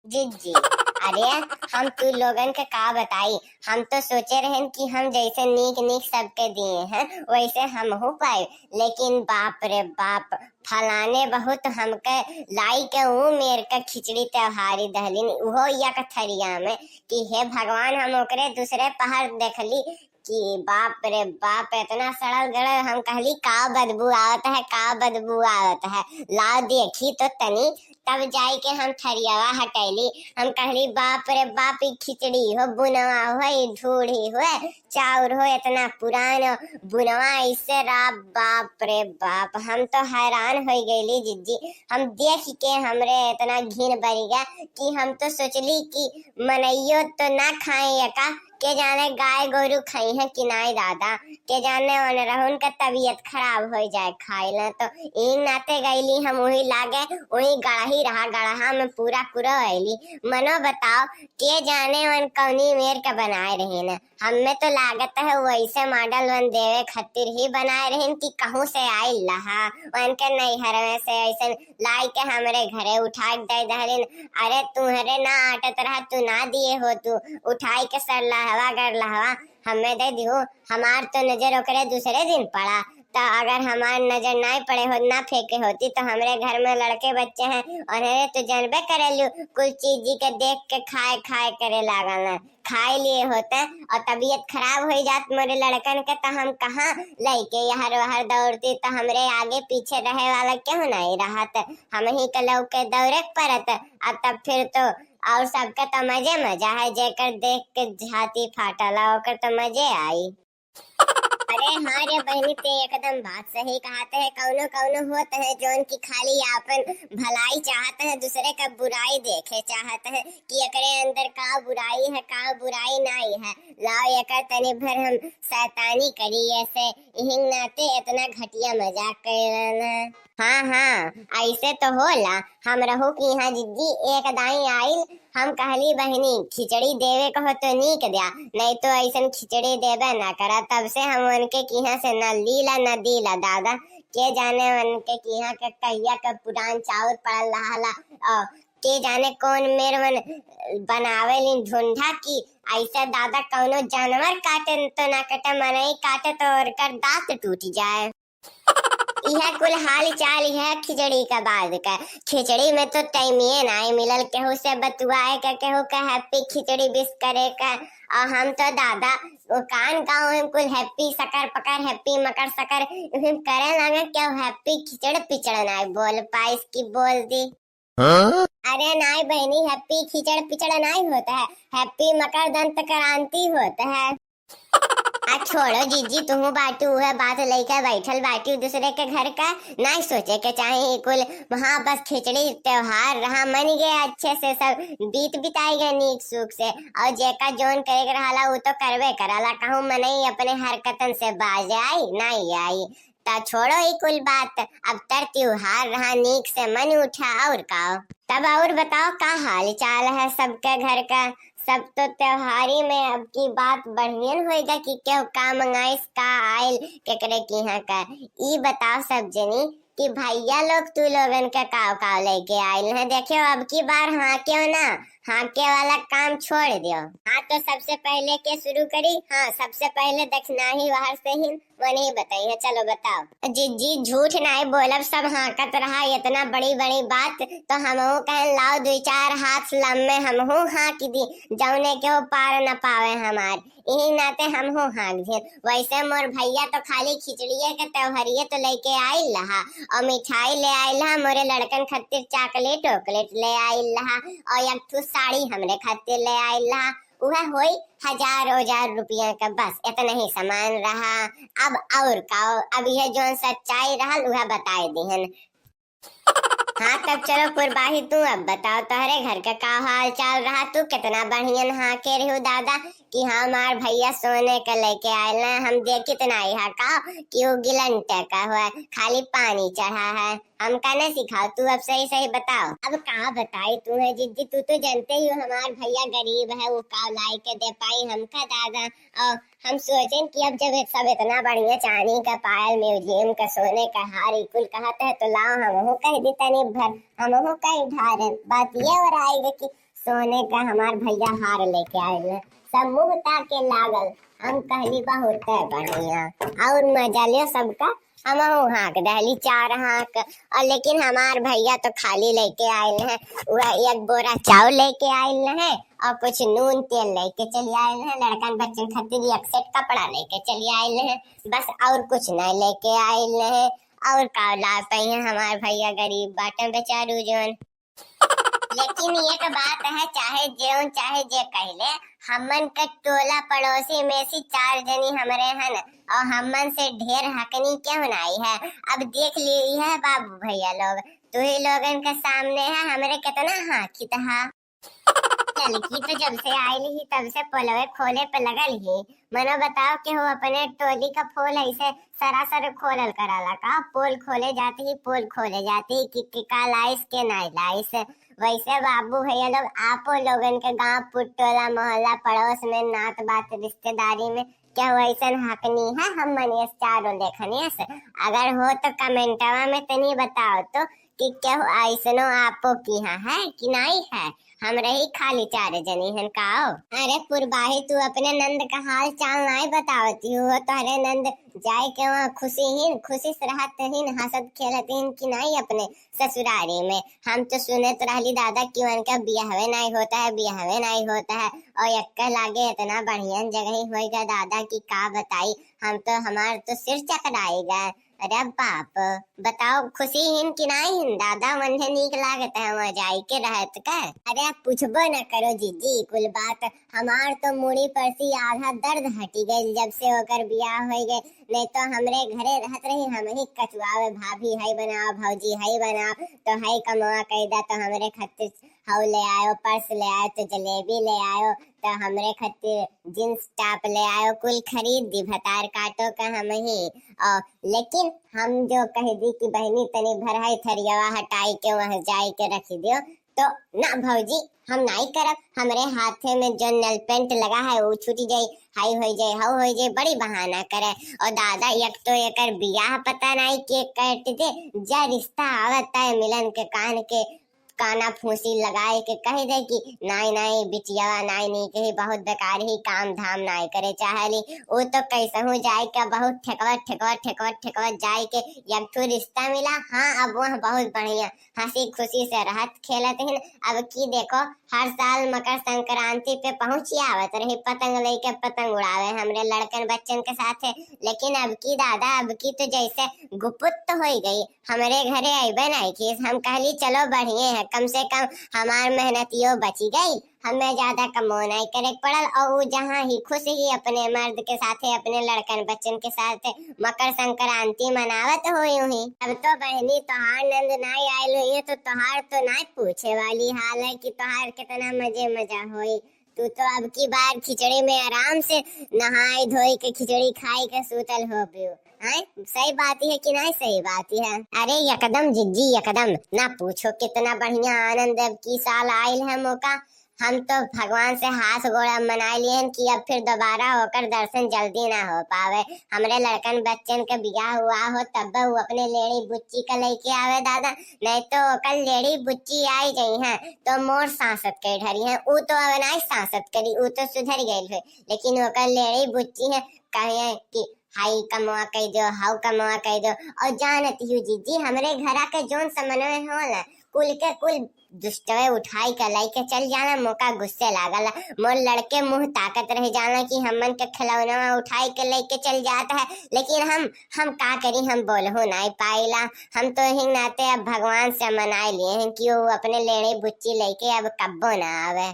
जी जी। अरे हम तू लोगन के का बताई। हम तो सोचे रहन कि हम जैसे नीक नीक सबके दिए हैं वैसे हम हो पाए, लेकिन बाप रे बाप, फलाने बहुत हमके लाई के मेर का खिचड़ी त्योहारी दहलीन उहो या कथरिया में कि हे भगवान, हम ओकरे दूसरे पहाड़ देखली कि बाप रे बाप, इतना सड़ल गड़ल। हम कहली का बदबू आवत है, का बदबू आवत है, ला देखी तो तनी। तब जाई के हम थरियावा हटैली। हम कहली बाप रे बाप, ई खिचड़ी हो, बुनवा हो, ई ढूढ़ी हो, चाउर हो, इतना पुरान बुनवा इससे रा। बाप रे बाप, हम तो हैरान हो गईली जिज्जी। हम देख के हमरे इतना घिन बढ़ गया कि हम तो सोचली कि मनइयो तो ना खाए का, के जाने गाय गोरु खाई है कि नहीं दादा, के जाने उन का तबीयत खराब हो जाए खाइला तो। इन नाते गईली हम वही लागे, वही गढ़ही रहा, गढ़हा में पूरा कुरा आईली। मनो बताओ, के जाने वन कौनी मेर का बनाए रहे न। हमें तो लागत है वैसे मॉडल वन देवे खातिर ही बनाए रहे कि कहूँ से आई लहा वन के नैहर में से ऐसे लाई के हमरे घरे उठा दे दहलिन। अरे तुम्हारे ना आटत रहा, तू ना दिए हो, तू उठाई के सर लहवा कर लहवा हमें दे दियो। हमार तो नजर ओकरे दूसरे दिन पड़ा, तो अगर हमार नजर नहीं पड़े हो, ना फेंके होती तो हमरे घर में लड़के बच्चे हैं और तो जानबे करेलू कुल चीज के देख के खाए खाए करे लागल न। खाए लिए होते और तबीयत खराब हो जात मोरे लड़कन के, तो हम कहाँ लइके यहर वहर दौड़ती, तो हमरे आगे पीछे रहे वाला क्यों नहीं रहत, हम ही के लौ के दौड़े पड़त। अब तब फिर तो और सबका तो मजे मजा है, जेकर देख के छाती फाटला ओकर तो मजे आई। अरे हाँ रे बहनी, ते एकदम बात सही कहते हैं। कौनो कौनो होते हैं जोन की खाली आपन भलाई चाहते हैं, दूसरे का बुराई देखे चाहते हैं कि एकरे अंदर का बुराई है, का बुराई नहीं है। लाओ एकर तनी भर हम शैतानी करी ऐसे, इहिंग नाते इतना घटिया मजाक करना। हाँ हाँ, ऐसे तो होला। हम रहू कि यहाँ जिद्दी एक दाई आइल, हम कहली बहनी खिचड़ी देवे कहो तो नीक दिया, नहीं तो ऐसा खिचड़ी देवे ना करा। तब से हम उनके किहाँ से न लीला न दीला दादा, के जाने उनके किहाँ के कहिया का पुरान चाउर पड़ल रहा, और के जाने कौन मेर मन बनावे ली ढूंढा की ऐसा दादा कौनो जानवर काटे तो ना कटे, मनई काटे तो और कर दांत टूट जाए। यह कुल हाल चाल है खिचड़ी का बाद का। खिचड़ी में तो टाइमिए नहीं मिलल केहू से बतुआए का, केहू का हैप्पी खिचड़ी बिस करे का। और हम तो दादा वो कान गाँव में कुल हैप्पी सकर पकर, हैप्पी मकर सकर करे लगे, क्या हैप्पी खिचड़ पिचड़ नहीं बोल पाइस की बोल दी। हाँ? अरे नहीं बहनी, हैप्पी खिचड़ पिचड़ नहीं होता है, हैप्पी मकर दंत क्रांति होता है। आ छोड़ो जीजी, तुम बाटू है बात लेकर बैठल बाटी दूसरे के घर का, नहीं सोचे के चाहे कुल वहाँ बस खिचड़ी त्योहार रहा, मन गए अच्छे से, सब बीत बिताई गए नीक सुख से। और जेका जोन करे रहा वो तो करवे कराला, कहूँ मनई अपने हरकतन से बाज आई नहीं आई। ता छोड़ो ही कुल बात, अब तर त्योहार रहा नीक से मन उठा और का। तब और बताओ का हाल चाल है सबके घर का। सब तो त्योहारी में अब की बात बढ़िया होएगा कि क्या का मंगाइस का आयल केकरे की यहाँ का। ई बताओ सब जनी कि भैया लोग तू लोगन का काव लेके आयल है। देखियो अब की बार हाँ क्यों ना, हाँ के वाला काम छोड़ दियो। हाँ तो सबसे पहले के शुरू करी। हाँ सबसे पहले दक्षिणा ही बाहर से ही वो नहीं बताई है, चलो बताओ। जी झूठ नहीं बोलब, सब हाँकत रहा इतना बड़ी बड़ी बात, तो हम कहें लाओ दो चार हाथ लम्बे हम हाँक दी, जौने के वो पार न पावे हमार, यही नाते हम हाँक दिए। वैसे मोर भैया तो खाली खिचड़िए के त्योहारिये तो लेके आई रहा, और मिठाई ले आई रहा, मोरे लड़कन खातिर चॉकलेट वॉकलेट ले आई रहा, और एक ठू साड़ी हमरे खातिर ले आई रहा। वह होई 1000 रुपया का, बस इतना ही सामान रहा। अब और का, अब यह जो सच्चाई रहा वह बताए दिहन। हाँ तब चलो कुर्बाही, तू अब बताओ तोहरे घर का हाल चाल रहा। तू कितना बढ़िया हाँ के रही दादा कि हाँ हमार भैया सोने का लेके आये ना, हम देख कितना यहाँ का कि वो गिलंटे का हुआ खाली पानी चढ़ा है। हम कहने सिखाओ, तू अब सही सही बताओ। अब कहाँ बताई तू है जिद्दी, तू तो जानते ही हो हमार भैया गरीब है, वो का लाई के दे पाई हमका दादा। और हम सोचें कि अब जब सब इतना बढ़िया चांदी का पायल म्यूजियम का सोने का हार कुल कहते है, तो लाओ हम कह देता नहीं भर, हम कहीं ढारे। बात ये हो रहा है कि सोने का हमार भैया हार लेके आए, सब मुंह ताके लागल। हम कहली बहुत है बढ़िया और मजा लियो सबका। हम हाँक डहली चार हाँक, और लेकिन हमार भैया तो खाली लेके आयल है। वह एक बोरा चावल लेके आयल है और कुछ नून तेल लेके चली आयल है। लड़कन बच्चन खातिर एक सेट कपड़ा लेके चली आयल है, बस और कुछ नहीं लेके आयल है। और का ला पाई है हमार भैया, गरीब बाटन बेचारू जोन। लेकिन ये तो बात है, चाहे ज्यों चाहे जे कहले, हमन का टोला पड़ोसी में से 4 जनी हमरे हन और हमन से ढेर हकनी क्यों नहीं है। अब देख ली है बाबू भैया लोग, तू ही लोगन के सामने है हमरे कितना हाथी तहा। लड़की तो जब से आयली ही तब से पोलवे खोले पे लगल ही। मनो बताओ कि वो अपने टोली का पोल ऐसे सरासर खोलल कराला का। पोल खोले जाती ही पोल खोले जाती ही कि का लाइस के नहीं लाइस। वैसे बाबू भैया लोग आपो लोगन के गांव पुटोला मोहल्ला पड़ोस में नात बात रिश्तेदारी में क्या वैसा हकनी है हम मनियस चारों देखनियस। अगर हो तो कमेंटवा में तनी बताओ तो कि क्या ऐसनो आपो की है कि नहीं है। हम रही खाली 4 जनी हन काओ। अरे पुरबाही तू अपने नंद का हाल चाल नहीं बतावती हो। तोहरे नंद जाए के वहाँ खुशी से रहत हिन, हंसत खेलत हिन कि नहीं अपने ससुरारी में। हम तो सुनत रहली दादा कि उनका बियाहवे नहीं होता है, बियाहवे नहीं होता है। और यक्का लागे इतना बढ़िया जगह होएगा दादा की का बताई। हम तो हमार तो सिर चकराएगा। अरे बाप बताओ खुशी हिन कि नहीं हिन दादा, मुझे नीक लागत है वहाँ जाई के रहत का। अरे पूछबो न करो जीजी कुल बात। हमार तो मुड़ी पर से आधा दर्द हटी गई जब से होकर बियाह हो गए। नहीं तो हमरे घरे रहत रही, हम ही कचुआवे भाभी है बनाओ भौजी है बनाओ तो है कमवा कैदा। तो हमरे खातिर हाउ ले आयो, पर्स ले आयो, तो जलेबी ले आयो, तो हमरे खातिर जींस टॉप ले आयो, कुल खरीद दी भतार काटो का हम ही। और लेकिन हम जो कह दी कि बहनी तनी भर है थरियावा हटाई के वहाँ जाई के रखी दियो, तो ना भौजी हम नहीं करब। हमरे हाथे में जो नेल पेंट लगा है वो छूट जाई, हाई हो जाए हाउ हो जाए, बड़ी बहाना करे। और दादा एक तो एकर बियाह पता नहीं के कट दे, जा रिश्ता आवता है मिलन के कान के काना फूसी लगाए के कह दे कि नहीं नहीं बिटिया नहीं कही बहुत बेकार ही काम धाम नहीं करे चाहली। वो तो कैसे हो जाए का बहुत ठेकवत जाए के एक ठो रिश्ता मिला। हाँ अब वह बहुत बढ़िया हंसी खुशी से रहत खेलत हिन। अब की देखो हर साल मकर संक्रांति पे पहुंची आवत रही पतंग लेके पतंग उड़ावे हमरे लड़कन बच्चन के साथ। लेकिन अब की दादा अब की तो जैसे गुपुत हो गई, हमारे घरे अबे नहीं की। हम कहली चलो बढ़िया है, कम से कम हमार मेहनतियों बची गई, हमें ज्यादा कमो नहीं करे पड़ल। और वो जहाँ ही खुश ही अपने मर्द के साथ अपने लड़कन बच्चन के साथ मकर संक्रांति मनावत हुई हुई। अब तो बहनी तोहार नंद नहीं आयल हुई है तो तोहार तो नहीं पूछे वाली हाल है कि तोहार कितना मजा हुई। तू तो अब की बार खिचड़ी में आराम से नहाई धोई के खिचड़ी खाई के सूतल हो पियो। सही बात है कि नहीं सही बात है। अरे एकदम जिज्जी एकदम ना पूछो कितना बढ़िया आनंद अब की साल आयल है मौका। हम तो भगवान से हाथ गोड़ा मना लिए हैं कि अब फिर दोबारा होकर दर्शन जल्दी ना हो पावे। हमरे लड़कन बच्चन के बियाह हुआ हो तब वो अपने लेडी बुच्ची का लेके आवे दादा, नहीं तो कल लेडी बुच्ची आई गई है तो मोर सांसत के ढरी है। वो तो अब नहीं सांसत करी, वो तो सुधर गई है, लेकिन वो कल लेडी बुच्ची है कहे कि हाई कमवा कह दो हाउ कमवा कह दो। और जानत यू जीजी हमरे घरा के जोन समन्वय होला कुल के कुल दुष्टवे उठाई के लेके चल जाना। मौका गुस्से लागला मोर लड़के मुंह ताकत रह जाना कि हमन के खिलौना उठाई के लेके चल जाता है। लेकिन हम का करी, हम बोलहु नहीं पाइला। हम तो ही नाते अब भगवान से मनाए लिए हैं कि वो अपने लेने बुच्ची लेके अब कब्बो ना आवे।